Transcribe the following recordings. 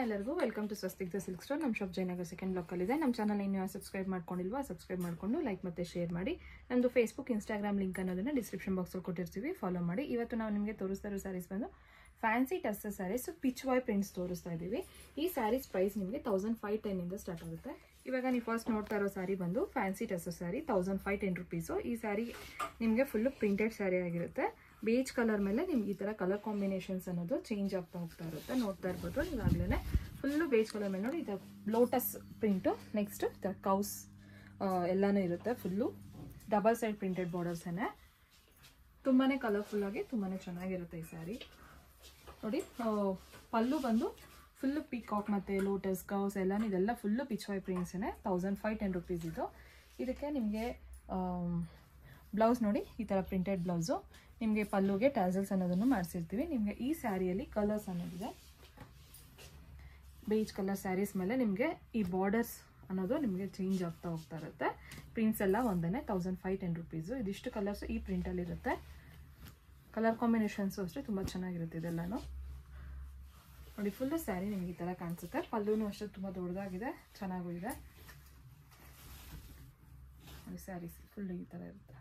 ಎಲ್ಲರಿಗೂ welcome to Swastik silk store. ನಮ್ಮ shop Jayanagar second ಬ್ಲಾಕಲ್ಲಿ ಇದೆ. ನಮ್ಮ ಚಾನಲ್ ಇನ್ನೂ ಸಬ್ಸ್ಕ್ರೈಬ್ ಮಾಡ್ಕೊಂಡಿಲ್ವಾ, ಸಬ್ಸ್ಕ್ರೈಬ್ ಮಾಡಿಕೊಂಡು ಲೈಕ್ ಮತ್ತು ಶೇರ್ ಮಾಡಿ. ನಮ್ಮದು ಫೇಸ್ಬುಕ್, ಇನ್ಸ್ಟಾಗ್ರಾಮ್ ಲಿಂಕ್ ಅನ್ನೋದನ್ನು ಡಿಸ್ಕ್ರಿಪ್ಷನ್ ಬಾಕ್ಸಲ್ಲಿ ಕೊಟ್ಟಿರ್ತೀವಿ, ಫಾಲೋ ಮಾಡಿ. ಇವತ್ತು ನಾವು ನಿಮಗೆ ತೋರಿಸ್ತಾ ಇರೋ ಸ್ಯಾರೀಸ್ ಬಂದು fancy tussar sarees pichwai prints ತೋರಿಸ್ತಾ ಇದ್ದೀವಿ. ಈ ಸ್ಯಾರೀಸ್ ಪ್ರೈಸ್ ನಿಮಗೆ 1510 ಇಂದ ಸ್ಟಾರ್ಟ್ ಆಗುತ್ತೆ. ಇವಾಗ ನೀವು ಫಸ್ಟ್ ನೋಡ್ತಾ ಇರೋ ಸ್ಯಾರಿ ಬಂದು ಫ್ಯಾನ್ಸಿ ಟಸ್ಸರ್ ಸ್ಯಾರಿ 1510 ರುಪೀಸು. ಈ ಸ್ಯಾರಿ ನಿಮಗೆ ಫುಲ್ಲು ಪ್ರಿಂಟೆಡ್ ಸ್ಯಾರಿ ಆಗಿರುತ್ತೆ. ಬೇಜ್ ಕಲರ್ ಮೇಲೆ ನಿಮ್ಗೆ ಈ ಥರ ಕಲರ್ ಕಾಂಬಿನೇಷನ್ಸ್ ಅನ್ನೋದು ಚೇಂಜ್ ಆಗ್ತಾ ಹೋಗ್ತಾ ಇರುತ್ತೆ. ನೋಡ್ತಾ ಇರ್ಬೋದು ಈಗಾಗಲೇ ಫುಲ್ಲು ಬೇಜ್ ಕಲರ್ ಮೇಲೆ ನೋಡಿ, ಇದು ಲೋಟಸ್ ಪ್ರಿಂಟು. ನೆಕ್ಸ್ಟ್ ಈ ಥರ ಕೌಸ್ ಎಲ್ಲನೂ ಇರುತ್ತೆ. ಫುಲ್ಲು ಡಬಲ್ ಸೈಡ್ ಪ್ರಿಂಟೆಡ್ ಬಾರ್ಡರ್ಸೇನೆ, ತುಂಬಾ ಕಲರ್ಫುಲ್ಲಾಗಿ ತುಂಬಾ ಚೆನ್ನಾಗಿರುತ್ತೆ ಈ ಸ್ಯಾರಿ. ನೋಡಿ ಪಲ್ಲು ಬಂದು ಫುಲ್ಲು ಪೀಕಾಕ್ ಮತ್ತು ಲೋಟಸ್ ಕೌಸ್ ಎಲ್ಲನೂ ಇದೆಲ್ಲ ಫುಲ್ಲು ಪಿಚ್ ವೈ ಪ್ರಿಂಟ್ಸೇ. 1510 ರುಪೀಸ್ ಇದು. ಇದಕ್ಕೆ ನಿಮಗೆ ಬ್ಲೌಸ್ ನೋಡಿ ಈ ಥರ ಪ್ರಿಂಟೆಡ್ ಬ್ಲೌಸು. ನಿಮಗೆ ಪಲ್ಲುಗೆ ಟ್ಯಾಸಲ್ಸ್ ಅನ್ನೋದನ್ನು ಮಾಡಿಸಿರ್ತೀವಿ. ನಿಮಗೆ ಈ ಸ್ಯಾರಿಯಲ್ಲಿ ಕಲರ್ಸ್ ಅನ್ನೋದಿದೆ. ಬೇಜ್ ಕಲರ್ ಸ್ಯಾರೀಸ್ ಮೇಲೆ ನಿಮಗೆ ಈ ಬಾರ್ಡರ್ಸ್ ಅನ್ನೋದು ನಿಮಗೆ ಚೇಂಜ್ ಆಗ್ತಾ ಹೋಗ್ತಾ ಇರುತ್ತೆ. ಪ್ರಿಂಟ್ಸ್ ಎಲ್ಲ ಒಂದೇ. 1510 ರುಪೀಸು. ಇದಿಷ್ಟು ಕಲರ್ಸು ಈ ಪ್ರಿಂಟಲ್ಲಿರುತ್ತೆ. ಕಲರ್ ಕಾಂಬಿನೇಷನ್ಸು ಅಷ್ಟೇ ತುಂಬ ಚೆನ್ನಾಗಿರುತ್ತೆ ಇದೆಲ್ಲನೂ. ನೋಡಿ ಫುಲ್ಲು ಸ್ಯಾರಿ ನಿಮಗೆ ಈ ಥರ ಕಾಣಿಸುತ್ತೆ. ಪಲ್ಲುನೂ ಅಷ್ಟೇ ತುಂಬ ದೊಡ್ಡದಾಗಿದೆ, ಚೆನ್ನಾಗೂ ಇದೆ. ನೋಡಿ ಸ್ಯಾರೀಸ್ ಫುಲ್ಲು ಈ ಥರ ಇರುತ್ತೆ.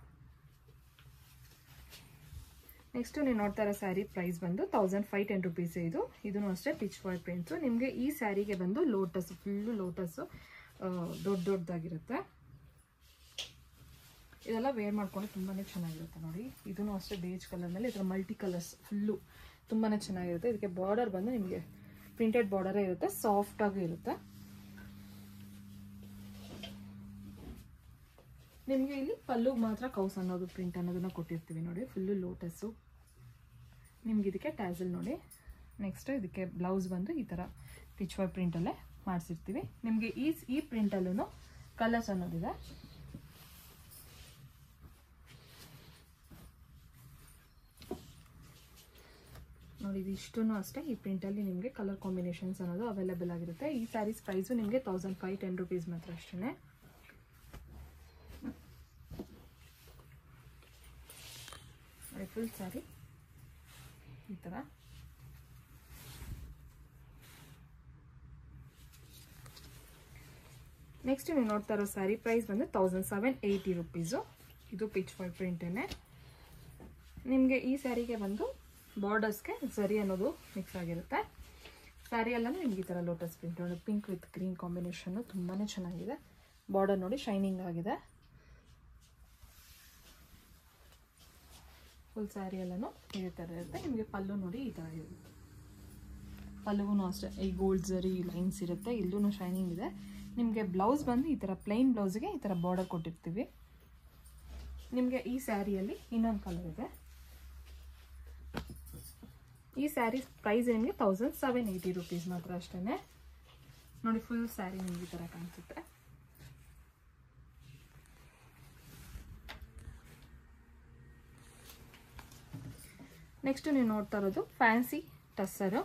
ನೆಕ್ಸ್ಟು ನೀವು ನೋಡ್ತಾ ಇರೋ ಸ್ಯಾರಿ ಪ್ರೈಸ್ ಬಂದು 1510 ರುಪೀಸ್ ಇದು. ಇದೂ ಅಷ್ಟೇ ಪಿಚ್ ವಾಯ್ ಪ್ರಿಂಟ್ಸು. ನಿಮಗೆ ಈ ಸ್ಯಾರಿಗೆ ಬಂದು ಲೋಟಸ್ಸು, ಫುಲ್ಲು ಲೋಟಸ್ಸು ದೊಡ್ಡದಾಗಿರುತ್ತೆ. ಇದೆಲ್ಲ ವೇರ್ ಮಾಡ್ಕೊಂಡು ತುಂಬಾ ಚೆನ್ನಾಗಿರುತ್ತೆ. ನೋಡಿ ಇದೂ ಅಷ್ಟೇ ಬೇಜ್ ಕಲರ್ ಮೇಲೆ ಇದರ ಮಲ್ಟಿ ಕಲರ್ಸ್ ಫುಲ್ಲು ತುಂಬಾ ಚೆನ್ನಾಗಿರುತ್ತೆ. ಇದಕ್ಕೆ ಬಾರ್ಡರ್ ಬಂದು ನಿಮಗೆ ಪ್ರಿಂಟೆಡ್ ಬಾರ್ಡರೇ ಇರುತ್ತೆ, ಸಾಫ್ಟಾಗಿ ಇರುತ್ತೆ. ನಿಮಗೆ ಇಲ್ಲಿ ಪಲ್ಲು ಮಾತ್ರ ಕೌಸ್ ಅನ್ನೋದು ಪ್ರಿಂಟ್ ಅನ್ನೋದನ್ನ ಕೊಟ್ಟಿರ್ತೀವಿ. ನೋಡಿ ಫುಲ್ಲು ಲೋಟಸ್ಸು. ನಿಮ್ಗೆ ಇದಕ್ಕೆ ಟ್ಯಾಸಲ್ ನೋಡಿ. ನೆಕ್ಸ್ಟ್ ಇದಕ್ಕೆ ಬ್ಲೌಸ್ ಬಂದು ಈ ಥರ ಪಿಚ್ ವೈ ಪ್ರಿಂಟಲ್ಲೇ ಮಾಡಿಸಿರ್ತೀವಿ. ನಿಮಗೆ ಈ ಪ್ರಿಂಟಲ್ಲೂ ಕಲರ್ಸ್ ಅನ್ನೋದಿದೆ. ನೋಡಿ ಇದಿಷ್ಟೂ ಅಷ್ಟೇ ಈ ಪ್ರಿಂಟಲ್ಲಿ ನಿಮಗೆ ಕಲರ್ ಕಾಂಬಿನೇಷನ್ಸ್ ಅನ್ನೋದು ಅವೈಲೇಬಲ್ ಆಗಿರುತ್ತೆ. ಈ ಸ್ಯಾರೀಸ್ ಪ್ರೈಸು ನಿಮಗೆ 1510 ರುಪೀಸ್ ಮಾತ್ರ ಅಷ್ಟೇ. ಫುಲ್ ಸ್ಯಾರಿ ಈ ಥರ. ನೆಕ್ಸ್ಟ್ ನೀವು ನೋಡ್ತಾ ಇರೋ ಸ್ಯಾರಿ ಪ್ರೈಸ್ ಬಂದು 1780 ರುಪೀಸು. ಇದು ಪಿಚ್ ವೈ ಪ್ರಿಂಟೇನೆ. ನಿಮಗೆ ಈ ಸ್ಯಾರಿಗೆ ಬಂದು ಬಾರ್ಡರ್ಸ್ಗೆ ಝರಿ ಅನ್ನೋದು ಮಿಕ್ಸ್ ಆಗಿರುತ್ತೆ. ಸ್ಯಾರಿ ಎಲ್ಲನೂ ನಿಮ್ಗೆ ಈ ಥರ ಲೋಟಸ್ ಪ್ರಿಂಟ್ ನೋಡಿ, ಪಿಂಕ್ ವಿತ್ ಗ್ರೀನ್ ಕಾಂಬಿನೇಷನ್ನು ತುಂಬಾ ಚೆನ್ನಾಗಿದೆ. ಬಾರ್ಡರ್ ನೋಡಿ ಶೈನಿಂಗ್ ಆಗಿದೆ. ಫುಲ್ ಸ್ಯಾರಿ ಎಲ್ಲನೂ ಇದೇ ಥರ ಇರುತ್ತೆ. ನಿಮಗೆ ಪಲ್ಲು ನೋಡಿ ಈ ಥರ ಇರುತ್ತೆ. ಪಲ್ಲುಗೂ ಅಷ್ಟೇ ಈ ಗೋಲ್ಡ್ ಝರಿ ಲೈನ್ಸ್ ಇರುತ್ತೆ. ಇಲ್ಲೂ ಶೈನಿಂಗ್ ಇದೆ. ನಿಮಗೆ ಬ್ಲೌಸ್ ಬಂದು ಈ ಥರ ಪ್ಲೈನ್ ಬ್ಲೌಸ್ಗೆ ಈ ಥರ ಬಾರ್ಡರ್ ಕೊಟ್ಟಿರ್ತೀವಿ. ನಿಮಗೆ ಈ ಸ್ಯಾರಿಯಲ್ಲಿ ಇನ್ನೊಂದು ಕಲರ್ ಇದೆ. ಈ ಸ್ಯಾರಿ ಪ್ರೈಸ್ ನಿಮಗೆ 1780 ರುಪೀಸ್ ಮಾತ್ರ ಅಷ್ಟೇ. ನೋಡಿ ಫುಲ್ ಸ್ಯಾರಿ ನಿಮ್ಗೆ ಈ ಥರ ಕಾಣಿಸುತ್ತೆ. ನೆಕ್ಸ್ಟ್ ನೀವು ನೋಡ್ತಾ ಇರೋದು ಫ್ಯಾನ್ಸಿ ಟಸ್ಸರು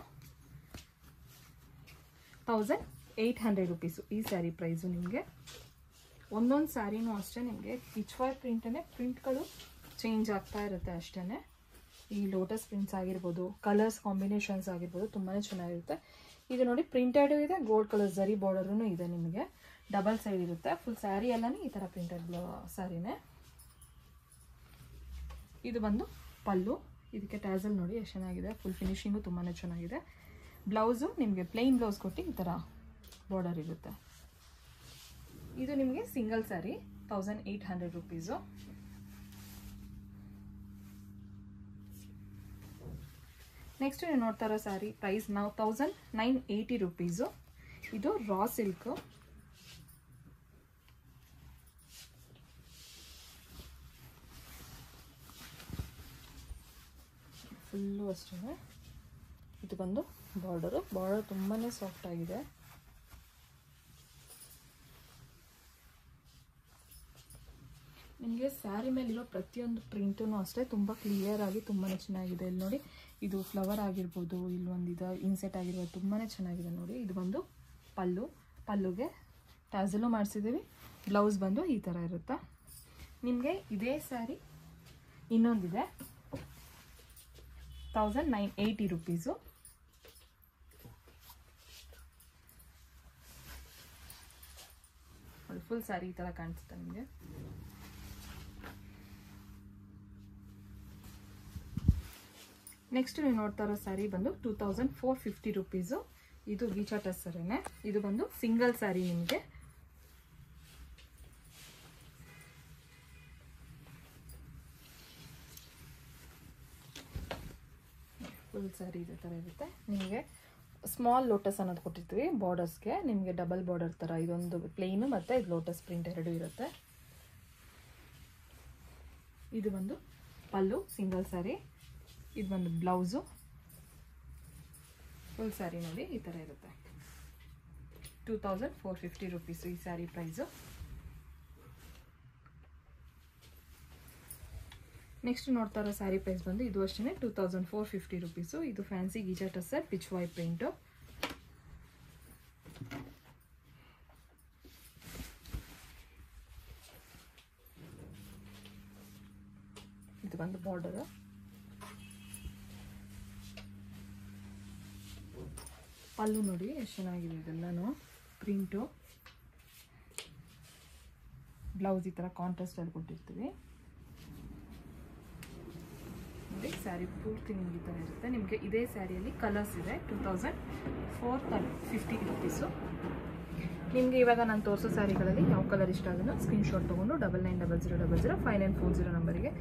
1800 ರುಪೀಸು. ಈ ಸ್ಯಾರಿ ಪ್ರೈಸು ನಿಮಗೆ ಒಂದೊಂದು ಸ್ಯಾರಿನೂ ಅಷ್ಟೇ ನಿಮಗೆ ಪಿಚ್ ವಾಯ್ ಪ್ರಿಂಟೇ, ಪ್ರಿಂಟ್ಗಳು ಚೇಂಜ್ ಆಗ್ತಾ ಇರುತ್ತೆ ಅಷ್ಟೇ. ಈ ಲೋಟಸ್ ಪ್ರಿಂಟ್ಸ್ ಆಗಿರ್ಬೋದು, ಕಲರ್ಸ್ ಕಾಂಬಿನೇಷನ್ಸ್ ಆಗಿರ್ಬೋದು, ತುಂಬಾ ಚೆನ್ನಾಗಿರುತ್ತೆ. ಇದು ನೋಡಿ ಪ್ರಿಂಟೆಡ್ ಇದೆ, ಗೋಲ್ಡ್ ಕಲರ್ ಝರಿ ಬಾರ್ಡರೂ ಇದೆ. ನಿಮಗೆ ಡಬಲ್ ಸೈಡ್ ಇರುತ್ತೆ. ಫುಲ್ ಸ್ಯಾರಿ ಎಲ್ಲನೂ ಈ ಥರ ಪ್ರಿಂಟೆಡ್ ಸ್ಯಾರಿನೇ. ಇದು ಬಂದು ಪಲ್ಲು. ಇದಕ್ಕೆ ಟ್ಯಾಸಲ್ ನೋಡಿ ಎಷ್ಟು ಚೆನ್ನಾಗಿದೆ. ಫುಲ್ ಫಿನಿಶಿಂಗು ತುಂಬಾ ಚೆನ್ನಾಗಿದೆ. ಬ್ಲೌಸು ನಿಮಗೆ ಪ್ಲೈನ್ ಬ್ಲೌಸ್ ಕೊಟ್ಟು ಈ ಥರ ಬಾರ್ಡರ್ ಇರುತ್ತೆ. ಇದು ನಿಮಗೆ ಸಿಂಗಲ್ ಸ್ಯಾರಿ 1800 ರುಪೀಸು. ನೆಕ್ಸ್ಟ್ ನೀವು ನೋಡ್ತಾ ಇರೋ ಸ್ಯಾರಿ ಪ್ರೈಸ್ ನಾವು 1980 ರುಪೀಸು. ಇದು ರಾ ಸಿಲ್ಕು. ಫುಲ್ಲು ಅಷ್ಟೇ. ಇದು ಬಂದು ಬಾರ್ಡರ್ ತುಂಬಾ ಸಾಫ್ಟ್ ಆಗಿದೆ. ನಿಮಗೆ ಸ್ಯಾರಿ ಮೇಲಿರೋ ಪ್ರತಿಯೊಂದು ಪ್ರಿಂಟೂ ಅಷ್ಟೇ ತುಂಬ ಕ್ಲಿಯರ್ ಆಗಿ ತುಂಬಾ ಚೆನ್ನಾಗಿದೆ. ಇಲ್ಲಿ ನೋಡಿ ಇದು ಫ್ಲವರ್ ಆಗಿರ್ಬೋದು, ಇಲ್ಲೊಂದಿದೆ ಇನ್ಸೆಟ್ ಆಗಿರ್ಬೋದು, ತುಂಬಾ ಚೆನ್ನಾಗಿದೆ ನೋಡಿ. ಇದು ಬಂದು ಪಲ್ಲುಗೆ ಟ್ಯಾಸಲು ಮಾಡಿಸಿದ್ದೀವಿ. ಬ್ಲೌಸ್ ಬಂದು ಈ ಥರ ಇರುತ್ತೆ. ನಿಮಗೆ ಇದೇ ಸ್ಯಾರಿ ಇನ್ನೊಂದಿದೆ 1980 rupees. ಫುಲ್ ಸ್ಯಾರಿ ಈ ಥರ ಕಾಣಿಸುತ್ತೆ ನಿಮಗೆ. ನೆಕ್ಸ್ಟ್ ನೀವು ನೋಡ್ತಾ ಇರೋ ಸ್ಯಾರಿ ಬಂದು 2450 ರೂಪೀಸು. ಇದು ಗೀಚಾ ಟಸ್ಸರೇನೆ. ಇದು ಬಂದು ಸಿಂಗಲ್ ಸ್ಯಾರಿ ನಿಮಗೆ. ಫುಲ್ ಸ್ಯಾರಿ ಇದೇ ಥರ ಇರುತ್ತೆ. ನಿಮಗೆ ಸ್ಮಾಲ್ ಲೋಟಸ್ ಅನ್ನೋದು ಕೊಟ್ಟಿರ್ತೀವಿ ಬಾರ್ಡರ್ಸ್ಗೆ. ನಿಮಗೆ ಡಬಲ್ ಬಾರ್ಡರ್ ಥರ ಇದೊಂದು ಪ್ಲೇನು ಮತ್ತು ಇದು ಲೋಟಸ್ ಪ್ರಿಂಟ್ ಎರಡೂ ಇರುತ್ತೆ. ಇದು ಒಂದು ಪಲ್ಲು ಸಿಂಗಲ್ ಸ್ಯಾರಿ. ಇದು ಒಂದು ಬ್ಲೌಸು. ಫುಲ್ ಸ್ಯಾರಿ ನೋಡಿ ಈ ಥರ ಇರುತ್ತೆ. 2450 ರೂಪೀಸು ಈ ಸ್ಯಾರಿ ಪ್ರೈಸು. ನೆಕ್ಸ್ಟ್ ನೋಡ್ತಾ ಇರೋ ಸ್ಯಾರಿ ಪ್ರೈಸ್ ಬಂದು ಇದು ಅಷ್ಟೇ 2450 ರೂಪೀಸು. ಇದು fancy ghicha tussar pichwai print. ಇದು ಬಂದು ಬಾರ್ಡರು. ಪಲ್ಲು ನೋಡಿ ಎಷ್ಟು ಚೆನ್ನಾಗಿದೆ ಇದೆಲ್ಲನೂ ಪ್ರಿಂಟು. ಬ್ಲೌಸ್ ಈ ಥರ ಕಾಂಟ್ರಾಸ್ಟಲ್ಲಿ ಕೊಟ್ಟಿರ್ತೀವಿ ನೋಡಿ. ಸ್ಯಾರಿ ಪೂರ್ತಿ ನಿಮ್ಗೆ ಈ ಥರ ಇರುತ್ತೆ. ನಿಮಗೆ ಇದೇ ಸ್ಯಾರಿಯಲ್ಲಿ ಕಲರ್ಸ್ ಇದೆ. 2450 ರೂಪೀಸು. ನಿಮಗೆ ಇವಾಗ ನಾನು ತೋರಿಸೋ ಸ್ಯಾರಿಗಳಲ್ಲಿ ಯಾವ ಕಲರ್ ಇಷ್ಟ ಆಗೋದು ಸ್ಕ್ರೀನ್ಶಾಟ್ ತೊಗೊಂಡು 9900005940 ನಂಬರಿಗೆ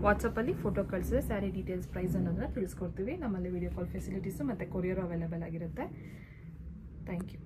ವಾಟ್ಸಪ್ಪಲ್ಲಿ ಫೋಟೋ ಕಳಿಸಿದ್ರೆ ಸ್ಯಾರಿ ಡೀಟೇಲ್ಸ್ ಪ್ರೈಸ್ ಅನ್ನೋದನ್ನ ತಿಳಿಸ್ಕೊಡ್ತೀವಿ. ನಮ್ಮಲ್ಲಿ ವಿಡಿಯೋ ಕಾಲ್ ಫೆಸಿಲಿಟೀಸು ಮತ್ತು ಕೊರಿಯರು ಅವೈಲೇಬಲ್ ಆಗಿರುತ್ತೆ. Thank you.